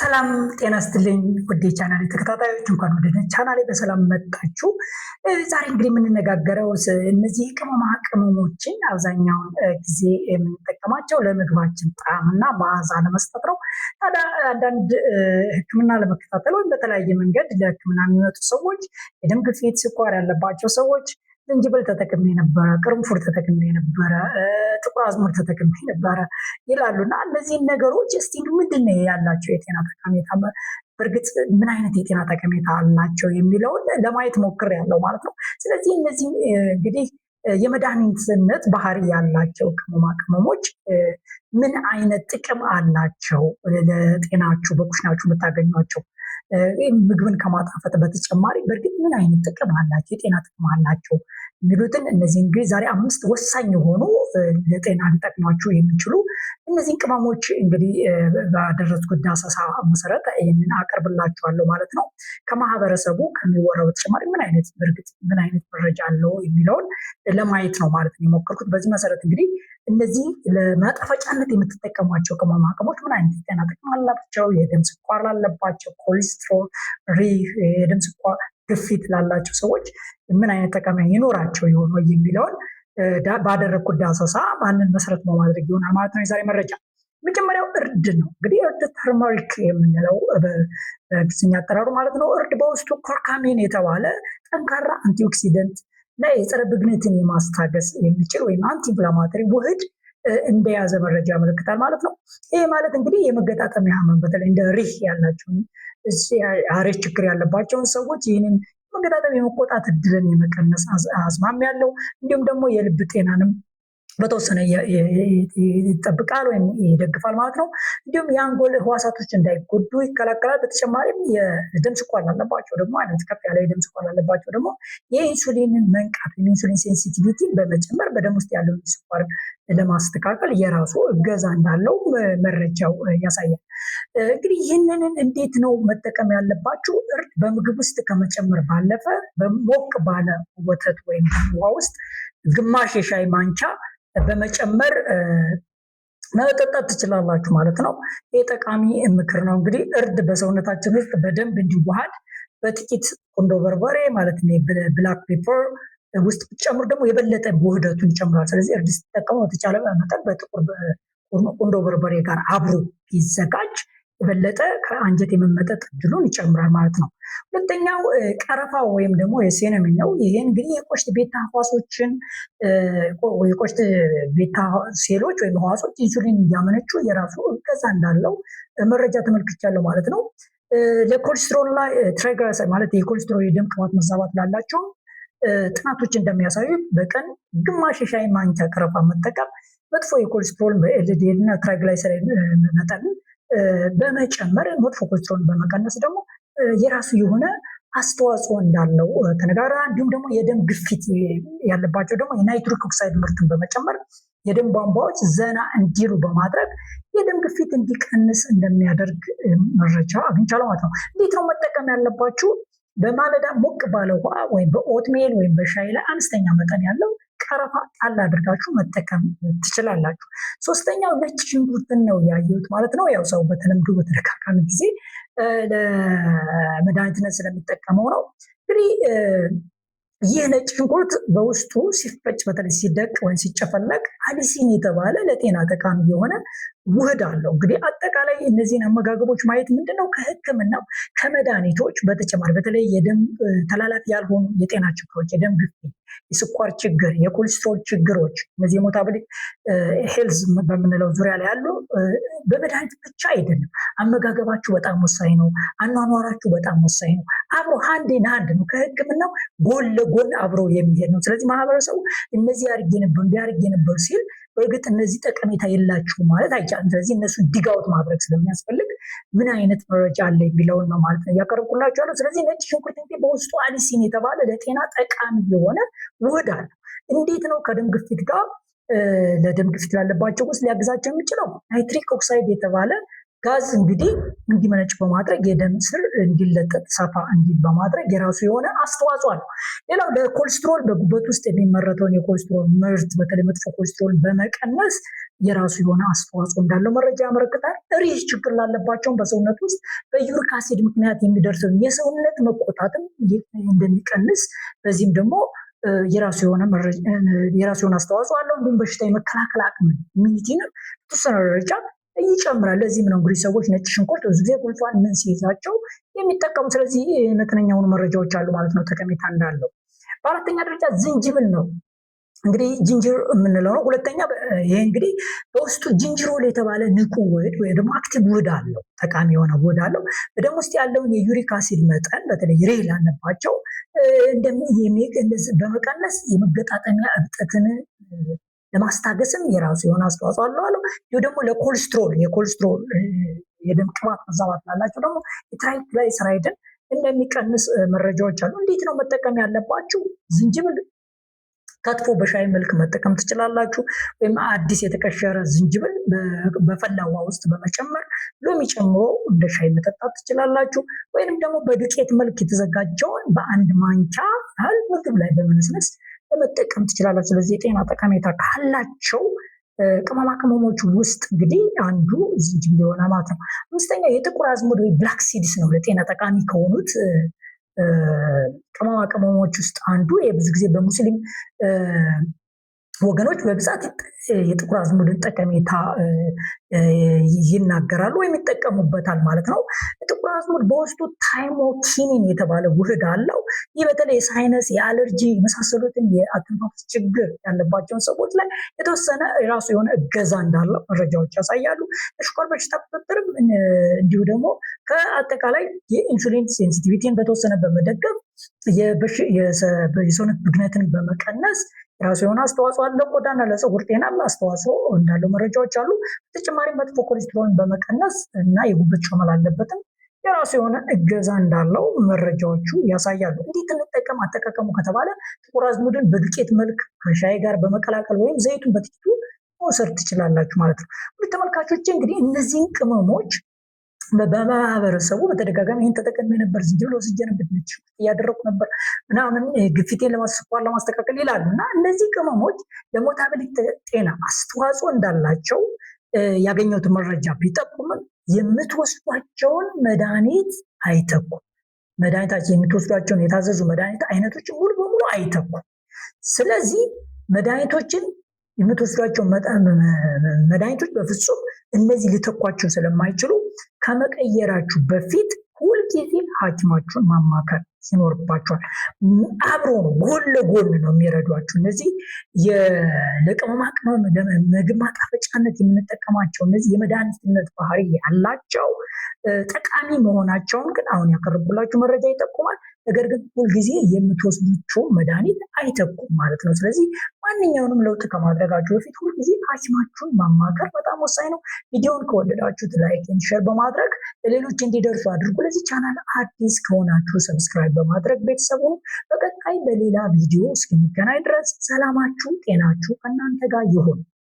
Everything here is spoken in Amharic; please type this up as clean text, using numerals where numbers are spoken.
ሰላም ጤና ስትልኝ ውድ ቻናሌ ተከታታዮች እንኳን ወደ ቻናሌ በሰላም መጣችሁ። ዛሬ እንግዲህ የምንነጋገረው እነዚህ ቅመማ ቅመሞችን አብዛኛውን ጊዜ የምንጠቀማቸው ለምግባችን ጣዕምና መዓዛ ለመስጠት ነው። ታዲያ አንዳንድ ሕክምና ለመከታተል ወይም በተለያየ መንገድ ለሕክምና የሚመጡ ሰዎች የደም ግፊት፣ ስኳር ያለባቸው ሰዎች ዝንጅብል ተጠቅሜ ነበረ፣ ቅርንፉድ ተጠቅሜ ነበረ፣ ጥቁር አዝሙድ ተጠቅሜ ነበረ ይላሉ እና እነዚህን ነገሮች እስቲ ምንድን ነው ያላቸው የጤና ጠቀሜታ፣ በእርግጥ ምን አይነት የጤና ጠቀሜታ አላቸው የሚለውን ለማየት ሞክሬያለሁ ማለት ነው። ስለዚህ እነዚህ እንግዲህ የመድኃኒትነት ባህሪ ያላቸው ቅመማ ቅመሞች ምን አይነት ጥቅም አላቸው ለጤናችሁ፣ በኩሽናችሁ የምታገኟቸው ምግብን ከማጣፈጥ በተጨማሪ በእርግጥ ምን አይነት ጥቅም አላቸው፣ የጤና ጥቅም አላቸው የሚሉትን እነዚህ እንግዲህ ዛሬ 5 ወሳኝ የሆኑ ለጤና ሊጠቅሟችሁ የሚችሉ እነዚህን ቅመሞች እንግዲህ ባደረስኩት ዳሰሳ መሰረት ይህንን አቀርብላችኋለሁ ማለት ነው። ከማህበረሰቡ ከሚወራው በተጨማሪ በእርግጥ ምን አይነት መረጃ አለው የሚለውን ለማየት ነው ማለት ነው የሞከርኩት። በዚህ መሰረት እንግዲህ እነዚህ ለማጣፈጫነት የምትጠቀሟቸው ቅመማ ቅመሞች ምን አይነት የጤና ጥቅም አላቸው፣ የደም ስኳር ላለባቸው፣ ኮሌስትሮል፣ የደም ስኳር ግፊት ላላቸው ሰዎች ምን አይነት ጠቀሜታ ይኖራቸው ይሆን የሚለውን ባደረግኩት ዳሰሳ ማንን መሰረት በማድረግ ይሆናል ማለት ነው የዛሬ መረጃ። መጀመሪያው እርድ ነው። እንግዲህ እርድ ተርመሪክ የምንለው በእንግሊዝኛ አጠራሩ ማለት ነው። እርድ በውስጡ ኮርካሚን የተባለ ጠንካራ አንቲኦክሲደንት እና የጸረ ብግነትን የማስታገስ የሚችል ወይም አንቲ ኢንፍላማተሪ ውህድ እንደያዘ መረጃ ያመለክታል ማለት ነው። ይህ ማለት እንግዲህ የመገጣጠሚያ ህመም በተለይ እንደ ሪህ ያላቸውን ሪህ ችግር ያለባቸውን ሰዎች ይህንን መገጣጠም የመቆጣት እድልን የመቀነስ አዝማሚያ ያለው፣ እንዲሁም ደግሞ የልብ ጤናንም በተወሰነ ይጠብቃል ወይም ይደግፋል ማለት ነው። እንዲሁም የአንጎል ህዋሳቶች እንዳይጎዱ ይከላከላል። በተጨማሪም የደም ስኳር ላለባቸው ደግሞ አይነት ከፍ ያለ የደም ስኳር ላለባቸው ደግሞ የኢንሱሊንን መንቃት ወይም ኢንሱሊን ሴንሲቲቪቲን በመጨመር በደም ውስጥ ያለውን ስኳር ለማስተካከል የራሱ እገዛ እንዳለው መረጃው ያሳያል። እንግዲህ ይህንን እንዴት ነው መጠቀም ያለባችሁ? እርድ በምግብ ውስጥ ከመጨመር ባለፈ በሞቅ ባለ ወተት ወይም ውሃ ውስጥ ግማሽ የሻይ ማንኪያ በመጨመር መጠጣት ትችላላችሁ ማለት ነው። ይህ ጠቃሚ ምክር ነው። እንግዲህ እርድ በሰውነታችን ውስጥ በደንብ እንዲዋሃድ በጥቂት ቁንዶ በርበሬ ማለት ብላክ ፔፐር ውስጥ ብትጨምሩ ደግሞ የበለጠ ውህደቱን ይጨምራል። ስለዚህ እርድ ስትጠቀሙ በተቻለ መጠን በጥቁር ቁንዶ በርበሬ ጋር አብሮ ቢዘጋጅ የበለጠ ከአንጀት የመመጠጥ እድሉን ይጨምራል ማለት ነው። ሁለተኛው ቀረፋ ወይም ደግሞ የሴነሚን ነው። ይህ እንግዲህ የቆሽት ቤታ ህዋሶችን የቆሽት ቤታ ሴሎች ወይም ህዋሶች ኢንሱሊን እያመነጩ የራሱ እገዛ እንዳለው መረጃ ተመልክቻለሁ ማለት ነው። ለኮሌስትሮል እና ትራይግሊሰራይድ ማለት የኮሌስትሮል የደም ቅባት መዛባት ላላቸው ጥናቶች እንደሚያሳዩት በቀን ግማሽ የሻይ ማንኪያ ቀረፋ መጠቀም መጥፎ የኮሌስትሮል በኤልዲኤል እና ትራይግሊሰራይድ መጠን በመጨመር መጥፎ ኮሌስትሮል በመቀነስ ደግሞ የራሱ የሆነ አስተዋጽኦ እንዳለው ተነጋራ። እንዲሁም ደግሞ የደም ግፊት ያለባቸው ደግሞ የናይትሪክ ኦክሳይድ ምርትን በመጨመር የደም ቧንቧዎች ዘና እንዲሉ በማድረግ የደም ግፊት እንዲቀንስ እንደሚያደርግ መረጃ አግኝቻለሁ ማለት ነው። እንዴት ነው መጠቀም ያለባችሁ? በማለዳ ሞቅ ባለ ውሃ ወይም በኦትሜል ወይም በሻይ ላይ አነስተኛ መጠን ያለው ቀረፋ ጣል አድርጋችሁ መጠቀም ትችላላችሁ። ሶስተኛው ነጭ ሽንኩርትን ነው ያየሁት ማለት ነው። ያው ሰው በተለምዶ በተደጋጋሚ ጊዜ ለመድኃኒትነት ስለሚጠቀመው ነው። እንግዲህ ይህ ነጭ ሽንኩርት በውስጡ ሲፈጭ በተለይ ሲደቅ ወይም ሲጨፈለቅ አሊሲን የተባለ ለጤና ጠቃሚ የሆነ ውህድ አለው። እንግዲህ አጠቃላይ እነዚህን አመጋገቦች ማየት ምንድነው ከህክምናው ከመድኃኒቶች በተጨማሪ በተለይ የደም ተላላፊ ያልሆኑ የጤና ችግሮች፣ የደም ግፊት፣ የስኳር ችግር፣ የኮሌስትሮል ችግሮች፣ እነዚህ የሜታቦሊክ ሄልዝ በምንለው ዙሪያ ላይ ያሉ በመድኃኒት ብቻ አይደለም። አመጋገባችሁ በጣም ወሳኝ ነው። አኗኗራችሁ በጣም ወሳኝ ነው። አብሮ ሃንድ ኢን ሃንድ ነው፣ ከህክምናው ጎን ለጎን አብሮ የሚሄድ ነው። ስለዚህ ማህበረሰቡ እነዚህ አድርጌ ነበር እንዲያርጌ ነበር ሲል በእርግጥ እነዚህ ጠቀሜታ የላቸውም ማለት አይቻልም። ስለዚህ እነሱን ዲጋውት ማድረግ ስለሚያስፈልግ ምን አይነት መረጃ አለ የሚለውን ነው ማለት ነው እያቀረብኩላችሁ ያለው። ስለዚህ ነጭ ሽንኩርት እንግዲህ በውስጡ አሊሲን የተባለ ለጤና ጠቃሚ የሆነ ውህድ አለ። እንዴት ነው ከደም ግፊት ጋር ለደም ግፊት ላለባቸው ውስጥ ሊያግዛቸው የሚችለው? ናይትሪክ ኦክሳይድ የተባለ ጋዝ እንግዲህ እንዲመነጭ በማድረግ የደም ስር እንዲለጠጥ ሰፋ እንዲል በማድረግ የራሱ የሆነ አስተዋጽኦ አለው። ሌላው ለኮሌስትሮል በጉበት ውስጥ የሚመረተውን የኮሌስትሮል ምርት በተለይ መጥፎ ኮሌስትሮል በመቀነስ የራሱ የሆነ አስተዋጽኦ እንዳለው መረጃ ያመለክታል። ሪህ ችግር ላለባቸውን በሰውነት ውስጥ በዩሪክ አሲድ ምክንያት የሚደርሰው የሰውነት መቆጣትም እንደሚቀንስ በዚህም ደግሞ የራሱ የሆነ አስተዋጽኦ አለው። እንዲሁም በሽታ የመከላከል አቅምን ኢሚኒቲንም የተወሰነ ደረጃ ይጨምራል። ለዚህም ነው እንግዲህ ሰዎች ነጭ ሽንኩርት ብዙ ጊዜ ጉንፋን ምን ሲይዛቸው የሚጠቀሙ። ስለዚህ መጠነኛ የሆኑ መረጃዎች አሉ ማለት ነው ጠቀሜታ እንዳለው። በአራተኛ ደረጃ ዝንጅብል ነው። እንግዲህ ጅንጅር የምንለው ነው። ሁለተኛ ይሄ እንግዲህ በውስጡ ጅንጅሮል የተባለ ንቁ ውህድ ወይ ደግሞ አክቲቭ ውህድ አለው፣ ጠቃሚ የሆነ ውህድ አለው። በደም ውስጥ ያለውን የዩሪክ አሲድ መጠን በተለይ ሬ ላለባቸው በመቀነስ የመገጣጠሚያ እብጠትን ለማስታገስም የራሱ የሆነ አስተዋጽኦ አለው። ይህ ደግሞ ለኮሌስትሮል የደም ቅባት መዛባት ላላቸው ደግሞ የትራይግላይሰራይድን እንደሚቀንስ መረጃዎች አሉ። እንዴት ነው መጠቀም ያለባችሁ? ዝንጅብል ከትፎ በሻይ መልክ መጠቀም ትችላላችሁ። ወይም አዲስ የተቀሸረ ዝንጅብል በፈላ ውሃ ውስጥ በመጨመር ሎሚ ጨምሮ እንደ ሻይ መጠጣት ትችላላችሁ። ወይንም ደግሞ በዱቄት መልክ የተዘጋጀውን በአንድ ማንኪያ ያህል ምግብ ላይ በመነስነስ ለመጠቀም ትችላላችሁ። ስለዚህ የጤና ጠቀሜታ ካላቸው ቅመማ ቅመሞች ውስጥ እንግዲህ አንዱ ዝንጅብል የሆነ ማለት ነው። አምስተኛ የጥቁር አዝሙድ ወይ ብላክ ሲድስ ነው። ለጤና ጠቃሚ ከሆኑት ቅመማ ቅመሞች ውስጥ አንዱ ብዙ ጊዜ በሙስሊም ወገኖች በብዛት የጥቁር አዝሙድን ጠቀሜታ ይናገራሉ ወይም ይጠቀሙበታል ማለት ነው። ጥቁር አዝሙድ በውስጡ ታይሞኪኒን የተባለ ውህድ አለው። ይህ በተለይ የሳይነስ፣ የአለርጂ የመሳሰሉትን የአተንፋፈስ ችግር ያለባቸውን ሰዎች ላይ የተወሰነ የራሱ የሆነ እገዛ እንዳለው መረጃዎች ያሳያሉ። የስኳር በሽታ ቁጥጥርም እንዲሁ ደግሞ ከአጠቃላይ የኢንሱሊን ሴንሲቲቪቲን በተወሰነ በመደገፍ የሰውነት ብግነትን በመቀነስ የራሱ የሆነ አስተዋጽኦ አለው። ቆዳና ለፀጉር ጤና አስተዋጽኦ እንዳለው መረጃዎች አሉ። በተጨማሪም መጥፎ ኮሌስትሮልን በመቀነስ እና የጉበት ጮማ ላለበትም የራሱ የሆነ እገዛ እንዳለው መረጃዎቹ ያሳያሉ። እንዴት እንጠቀም? አጠቃቀሙ ከተባለ ጥቁር አዝሙድን በዱቄት መልክ ከሻይ ጋር በመቀላቀል ወይም ዘይቱን በጥቂቱ መውሰድ ትችላላችሁ ማለት ነው። ውድ ተመልካቾች እንግዲህ እነዚህን ቅመሞች በማህበረሰቡ በተደጋጋሚ ይህን ተጠቅሜ ነበር፣ ዝንጅብል ወስጄ ነበር፣ ነጭ ሽንኩርት እያደረኩ ነበር ምናምን ግፊቴን ስኳር ለማስተካከል ይላሉ። እና እነዚህ ቅመሞች ለሞታቢሊቲ ጤና አስተዋጽኦ እንዳላቸው ያገኘሁት መረጃ ቢጠቁምም የምትወስዷቸውን መድኃኒት አይተኩም። መድኃኒታችን የምትወስዷቸውን የታዘዙ መድኃኒት አይነቶች ሙሉ በሙሉ አይተኩም። ስለዚህ መድኃኒቶችን የምትወስዷቸው መድኃኒቶች በፍጹም እነዚህ ሊተኳቸው ስለማይችሉ ከመቀየራችሁ በፊት ሁልጊዜ ሐኪማችሁን ማማከር ይኖርባችኋል። አብሮ ነው፣ ጎን ለጎን ነው የሚረዷችሁ። እነዚህ ለቅመማ ቅመም ምግብ ማጣፈጫነት የምንጠቀማቸው እነዚህ የመድኃኒትነት ባህሪ ያላቸው ጠቃሚ መሆናቸውን ግን አሁን ያቀረብኩላችሁ መረጃ ይጠቁማል። ነገር ግን ሁልጊዜ የምትወስዱቸው መድኃኒት አይተኩም ማለት ነው። ስለዚህ ማንኛውንም ለውጥ ከማድረጋችሁ በፊት ሁልጊዜ ሐኪማችሁን ማማከር በጣም ወሳኝ ነው። ቪዲዮውን ከወደዳችሁት ላይክ፣ ሼር በማድረግ ለሌሎች እንዲደርሱ አድርጉ። ለዚህ ቻናል አዲስ ከሆናችሁ ሰብስክራይብ በማድረግ ቤተሰቡ በቀጣይ በሌላ ቪዲዮ እስክንገናኝ ድረስ ሰላማችሁ፣ ጤናችሁ ከእናንተ ጋር ይሁን።